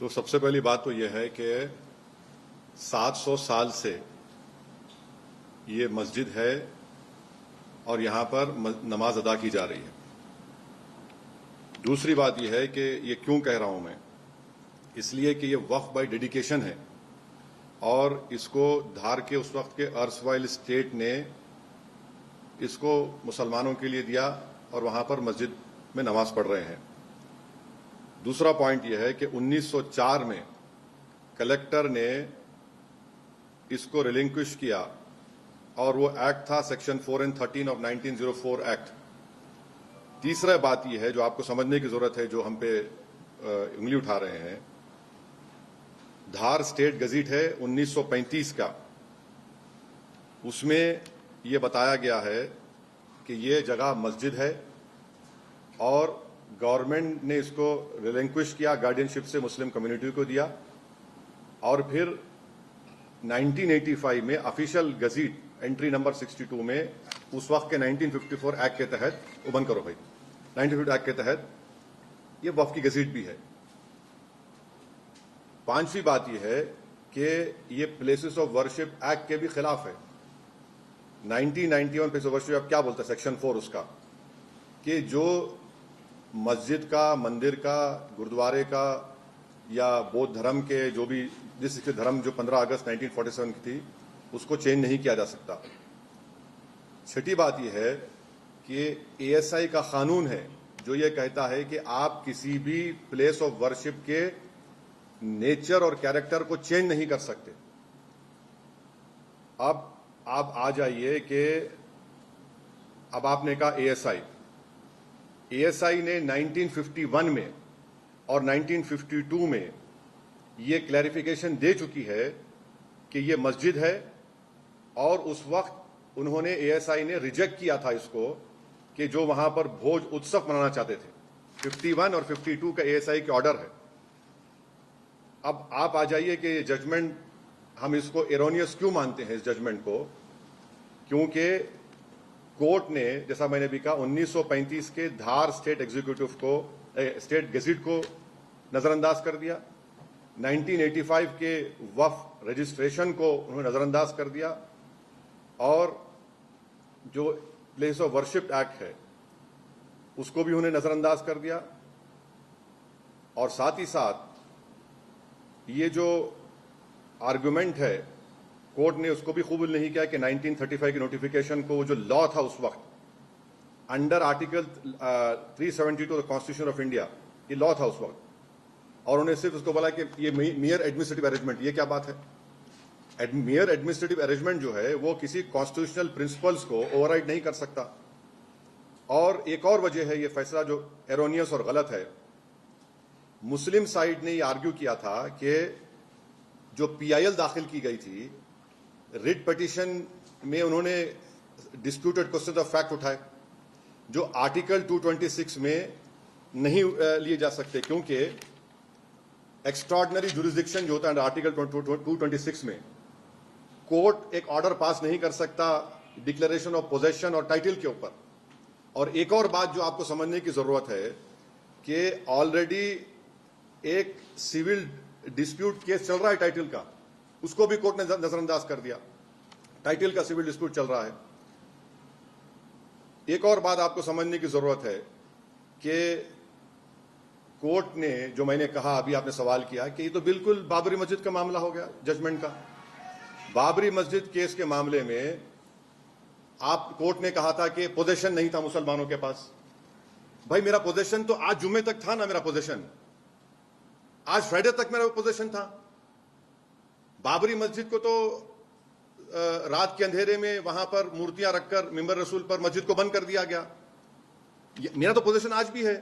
तो सबसे पहली बात तो यह है कि 700 साल से ये मस्जिद है और यहां पर नमाज अदा की जा रही है। दूसरी बात यह है कि ये क्यों कह रहा हूं मैं, इसलिए कि ये वक्फ बाय डेडिकेशन है और इसको धार के उस वक्त के अर्सवाइल स्टेट ने इसको मुसलमानों के लिए दिया और वहां पर मस्जिद में नमाज पढ़ रहे हैं। दूसरा पॉइंट यह है कि 1904 में कलेक्टर ने इसको रिलिंक्विश किया और वो एक्ट था सेक्शन 4 एंड 13 ऑफ 1904 एक्ट। तीसरा बात यह है जो आपको समझने की जरूरत है, जो हम पे उंगली उठा रहे हैं, धार स्टेट गजीट है 1935 का, उसमें यह बताया गया है कि ये जगह मस्जिद है और गवर्नमेंट ने इसको रिलिंक्विश किया, गार्डियनशिप से मुस्लिम कम्युनिटी को दिया और फिर 1985 में ऑफिशियल गजीट एंट्री नंबर 62 में उस वक्त के 1954 एक्ट के तहत, वो बंद करो भाई, 1954 एक्ट के तहत ये वक्फ की गजीट भी है। पांचवी बात यह है कि ये प्लेसेस ऑफ वर्शिप एक्ट के भी खिलाफ है। 1991 प्लेस ऑफ वर्शिप क्या बोलता है सेक्शन 4 उसका, कि जो मस्जिद का, मंदिर का, गुरुद्वारे का या बौद्ध धर्म के जो भी जिस धर्म जो 15 अगस्त 1947 की थी उसको चेंज नहीं किया जा सकता। छठी बात यह है कि एएसआई का कानून है जो ये कहता है कि आप किसी भी प्लेस ऑफ वर्शिप के नेचर और कैरेक्टर को चेंज नहीं कर सकते। अब आप आ जाइए कि अब आपने कहा एएसआई ने 1951 में और 1952 में ये क्लैरिफिकेशन दे चुकी है कि ये मस्जिद है और उस वक्त उन्होंने एएसआई ने रिजेक्ट किया था इसको कि जो वहां पर भोज उत्सव मनाना चाहते थे। 51 और 52 का एएसआई के ऑर्डर है। अब आप आ जाइए कि ये जजमेंट हम इसको एरोनियस क्यों मानते हैं इस जजमेंट को, क्योंकि कोर्ट ने, जैसा मैंने भी कहा, 1935 के धार स्टेट एग्जीक्यूटिव को, स्टेट गेजिट को नजरअंदाज कर दिया। 1985 के वक्फ रजिस्ट्रेशन को उन्होंने नजरअंदाज कर दिया और जो प्लेस ऑफ वर्शिप एक्ट है उसको भी उन्होंने नजरअंदाज कर दिया। और साथ ही साथ ये जो आर्गुमेंट है, कोर्ट ने उसको भी कबूल नहीं किया कि 1935 की नोटिफिकेशन को, जो लॉ था उस वक्त under article 372 of the constitution of India, ये लॉ था उस वक्त, और उन्होंने सिर्फ उसको बोला कि ये मियर एडमिनिस्ट्रेटिव अरेंजमेंट। ये क्या बात है? मियर एडमिनिस्ट्रेटिव अरेंजमेंट जो है वो किसी कॉन्स्टिट्यूशनल प्रिंसिपल्स को ओवरराइड नहीं कर सकता। और एक और वजह है ये फैसला जो एरोनियस और गलत है, मुस्लिम साइड ने ये आर्ग्यू किया था कि जो पीआईएल दाखिल की गई थी रिट पिटीशन में, उन्होंने डिस्प्यूटेड क्वेश्चन ऑफ फैक्ट उठाए जो आर्टिकल 226 में नहीं लिए जा सकते, क्योंकि एक्स्ट्राऑर्डिनरी जुरिसडिक्शन जो होता है आर्टिकल 226 में, कोर्ट एक ऑर्डर पास नहीं कर सकता डिक्लेरेशन ऑफ पोजेशन और टाइटल के ऊपर। और एक और बात जो आपको समझने की जरूरत है कि ऑलरेडी एक सिविल डिस्प्यूट केस चल रहा है टाइटल का, उसको भी कोर्ट ने नजरअंदाज कर दिया। टाइटल का सिविल डिस्प्यूट चल रहा है। एक और बात आपको समझने की जरूरत है कि कोर्ट ने, जो मैंने कहा, अभी आपने सवाल किया कि ये तो बिल्कुल बाबरी मस्जिद का मामला हो गया जजमेंट का। बाबरी मस्जिद केस के मामले में कोर्ट ने कहा था कि पोजेशन नहीं था मुसलमानों के पास। भाई मेरा पोजेशन तो आज जुम्मे तक था ना, मेरा पोजेशन आज फ्राइडे तक मेरा पोजेशन था। बाबरी मस्जिद को तो रात के अंधेरे में वहां पर मूर्तियां रखकर मिंबर रसूल पर मस्जिद को बंद कर दिया गया। मेरा तो पोजीशन आज भी है।